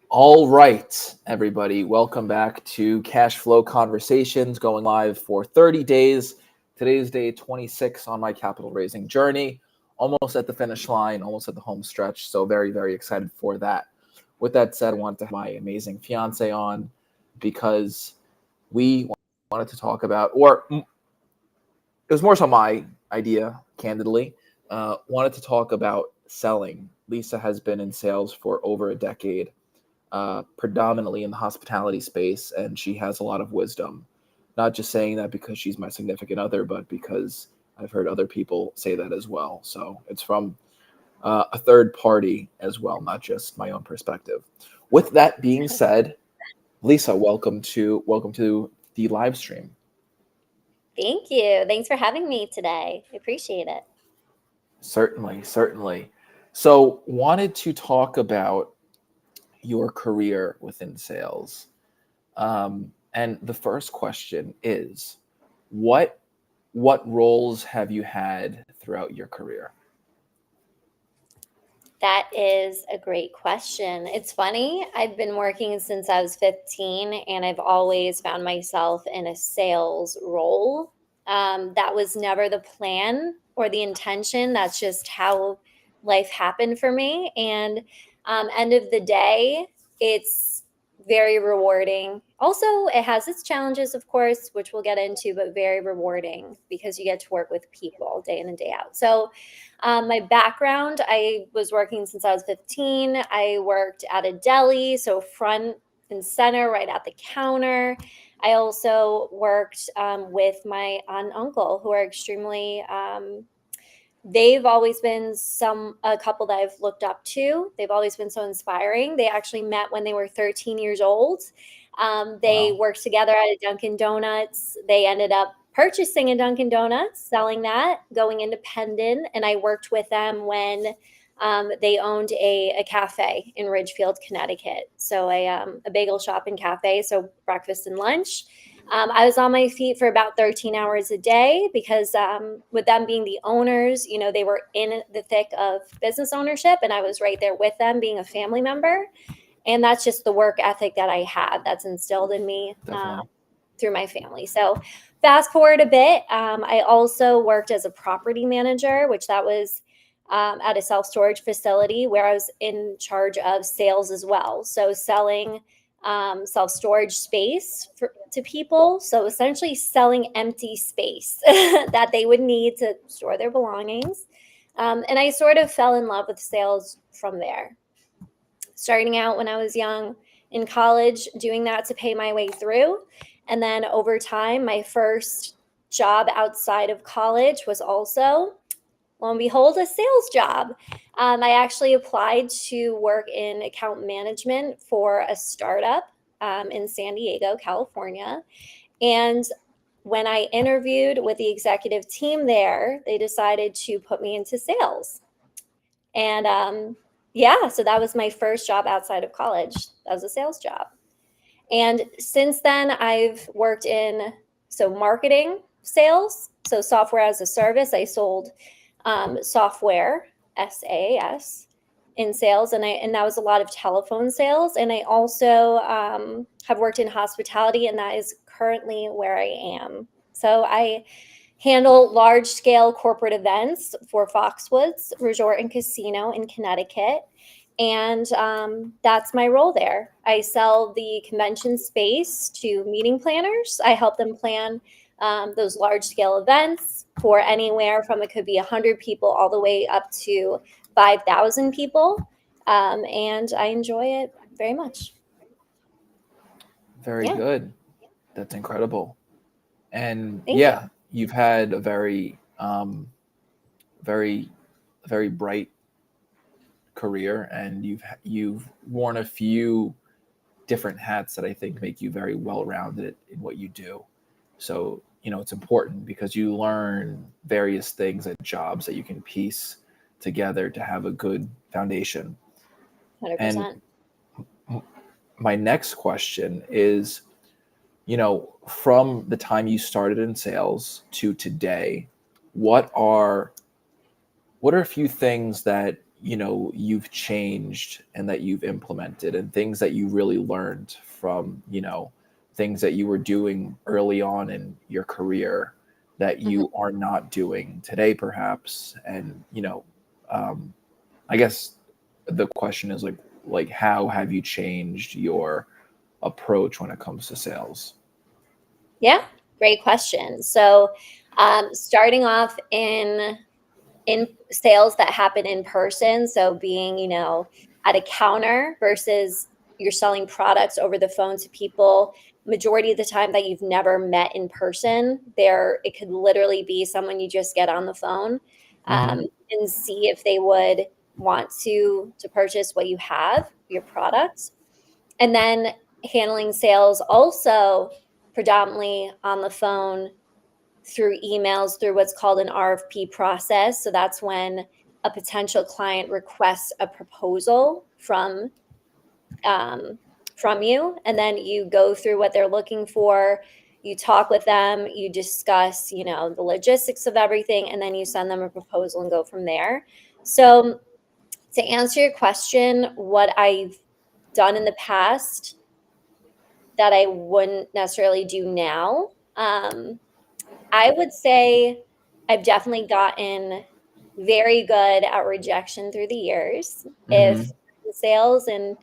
All right, everybody, welcome back to Cash Flow Conversations, going live for 30 days. Today's day 26 on my capital raising journey, almost at the finish line, almost at the home stretch. So very, very excited for that. With that said, I wanted to have my amazing fiance on because we wanted to talk about, or it was more so my idea, candidly, wanted to talk about selling. Lisa has been in sales for over a decade, predominantly in the hospitality space, and she has a lot of wisdom. Not just saying that because she's my significant other, but because I've heard other people say that as well. So it's from a third party as well, not just my own perspective. With that being said, Lisa, welcome to the live stream. Thank you. Thanks for having me today. I appreciate it. Certainly, certainly. So wanted to talk about your career within sales. And the first question is, what what roles have you had throughout your career? That is a great question. It's funny. I've been working since I was 15, and I've always found myself in a sales role. That was never the plan or the intention. That's just how life happened for me. And end of the day, it's very rewarding. Also, it has its challenges, of course, which we'll get into, but very rewarding because you get to work with people day in and day out. So, my background, I was working since I was 15. I worked at a deli, so front and center, right at the counter. I also worked with my aunt and uncle, who are extremely they've always been a couple that I've looked up to. They've always been so inspiring. They actually met when they were 13 years old. They Wow. worked together at a Dunkin' Donuts. They ended up purchasing a Dunkin' Donuts, selling that, going independent, and I worked with them when they owned a cafe in Ridgefield, Connecticut. So a bagel shop and cafe, so breakfast and lunch. I was on my feet for about 13 hours a day because with them being the owners, they were in the thick of business ownership, and I was right there with them being a family member. And that's just the work ethic that I had that's instilled in me Definitely. through my family. So fast forward a bit, I also worked as a property manager, which that was at a self-storage facility where I was in charge of sales as well. So selling self-storage space to people. So essentially selling empty space that they would need to store their belongings. And I sort of fell in love with sales from there. Starting out when I was young in college, doing that to pay my way through. And then over time, my first job outside of college was also, lo and behold, a sales job. I actually applied to work in account management for a startup in San Diego, California. And when I interviewed with the executive team there, they decided to put me into sales. And yeah, so that was my first job outside of college. That was a sales job. And since then, I've worked in marketing, sales, so software as a service. I sold software, SaaS, in sales, and that was a lot of telephone sales. And I also have worked in hospitality, and that is currently where I am. So I handle large scale corporate events for Foxwoods Resort and Casino in Connecticut. And that's my role there. I sell the convention space to meeting planners. I help them plan those large scale events for anywhere from it could be 100 people all the way up to 5,000 people. And I enjoy it very much. Very Yeah. good. That's incredible. And Thank you. yeah, you've had a very, very bright career, and you've worn a few different hats that I think make you very well rounded in what you do. So, it's important because you learn various things at jobs that you can piece together to have a good foundation. And 100%. my next question is, from the time you started in sales to today, what are what are a few things that you've changed and that you've implemented, and things that you really learned from, things that you were doing early on in your career that Mhm. you are not doing today, perhaps. And, I guess the question is like, how have you changed your approach when it comes to sales? Yeah, great question. So, starting off in sales that happen in person, so being, at a counter versus you're selling products over the phone to people, majority of the time that you've never met in person, there it could literally be someone you just get on the phone, Hmm. and see if they would want to purchase what you have, your product. And then handling sales also predominantly on the phone, through emails, through what's called an RFP process. So that's when a potential client requests a proposal um, from you, and then you go through what they're looking for. You talk with them, you discuss, the logistics of everything, and then you send them a proposal and go from there. So to answer your question, what I've done in the past that I wouldn't necessarily do now, I would say I've definitely gotten very good at rejection through the years. If Hmm. sales and,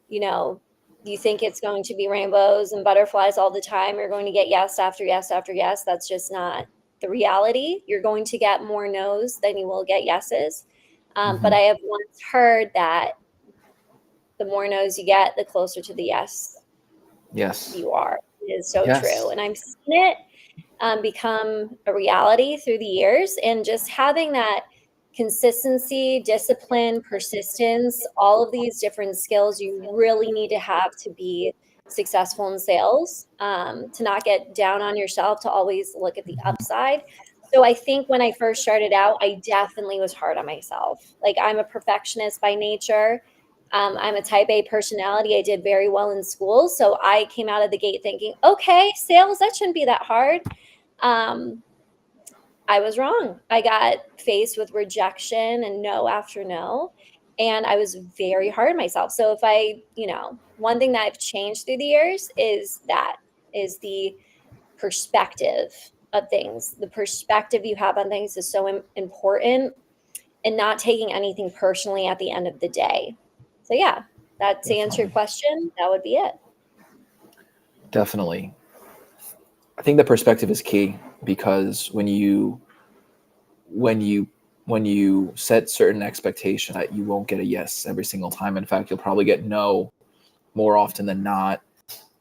you know, you think it's going to be rainbows and butterflies all the time, you're going to get yes after yes after yes. That's just not the reality. You're going to get more no's than you will get yeses. But Hmm. I have once heard that the more no's you get, the closer to the yes Yes. you are. It is so true. Yes. And I've seen it become a reality through the years. And just having that consistency, discipline, persistence, all of these different skills you really need to have to be successful in sales, to not get down on yourself, to always look at the Mhm. upside. So I think when I first started out, I definitely was hard on myself. Like, I'm a perfectionist by nature. I'm a type A personality. I did very well in school. So I came out of the gate thinking, okay, sales, that shouldn't be that hard. um, I was wrong. I got faced with rejection and no after no. And I was very hard on myself. So if one thing that I've changed through the years is the perspective of things. The perspective you have on things is so important, and not taking anything personally at the end of the day. So yeah, that to answer your Definitely. question, that would be it. Definitely. I think the perspective is key, because when you when you set certain expectation that you won't get a yes every single time. In fact, you'll probably get no more often than not.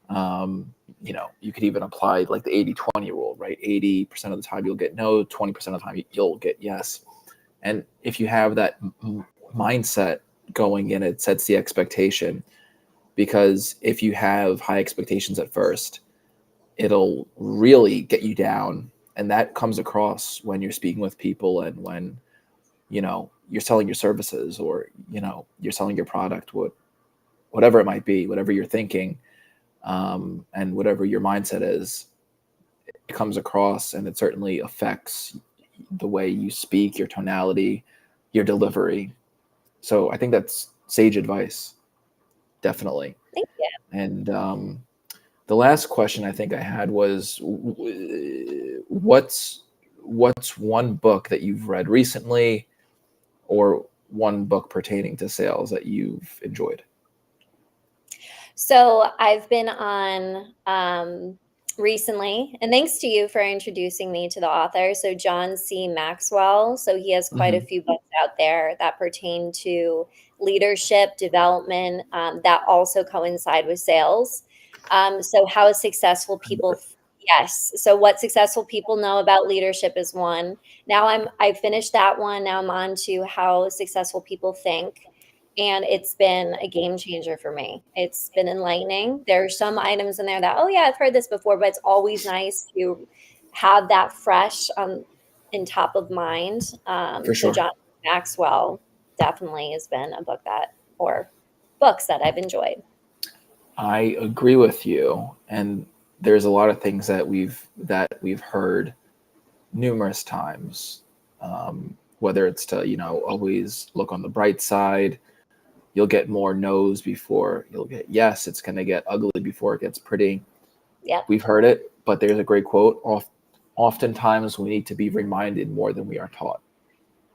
Um, you could even apply like the 80-20 rule, right? 80% of the time you'll get no, 20% of the time you'll get yes. And if you have that mindset going in, it sets the expectation, because if you have high expectations at first, it'll really get you down. And that comes across when you're speaking with people, and when, you're selling your services, or, you're selling your product, whatever it might be, whatever you're thinking, and whatever your mindset is, it comes across, and it certainly affects the way you speak, your tonality, your delivery. So I think that's sage advice, definitely. Thank you. And the last question I think I had was, what's one book that you've read recently, or one book pertaining to sales that you've enjoyed? So I've been on, recently, and thanks to you for introducing me to the author. So John C. Maxwell. So he has quite a Hmm. few books out there that pertain to leadership development, that also coincide with sales. So how successful people, yes. So what successful people know about leadership is one. Now I finished that one. Now I'm on to how successful people think, and it's been a game changer for me. It's been enlightening. There are some items in there that, oh yeah, I've heard this before, but it's always nice to have that fresh, in top of mind. For So sure. John Maxwell definitely has been a book or books that I've enjoyed. I agree with you. And there's a lot of things that we've heard numerous times. whether it's to, always look on the bright side. You'll get more no's before you'll get yes. It's going to get ugly before it gets pretty. Yep. We've heard it, but there's a great quote. Oftentimes we need to be reminded more than we are taught.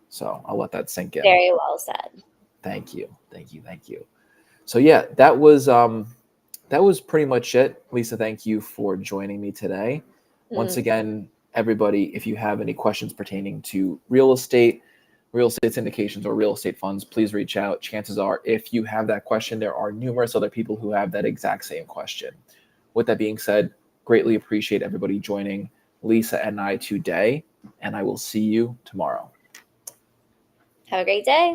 So I'll let that sink in. Very well said. Thank you. So yeah, that was pretty much it. Lisa, thank you for joining me today. Once again, everybody, if you have any questions pertaining to real estate syndications, or real estate funds, please reach out. Chances are, if you have that question, there are numerous other people who have that exact same question. With that being said, greatly appreciate everybody joining Lisa and I today, and I will see you tomorrow. Have a great day.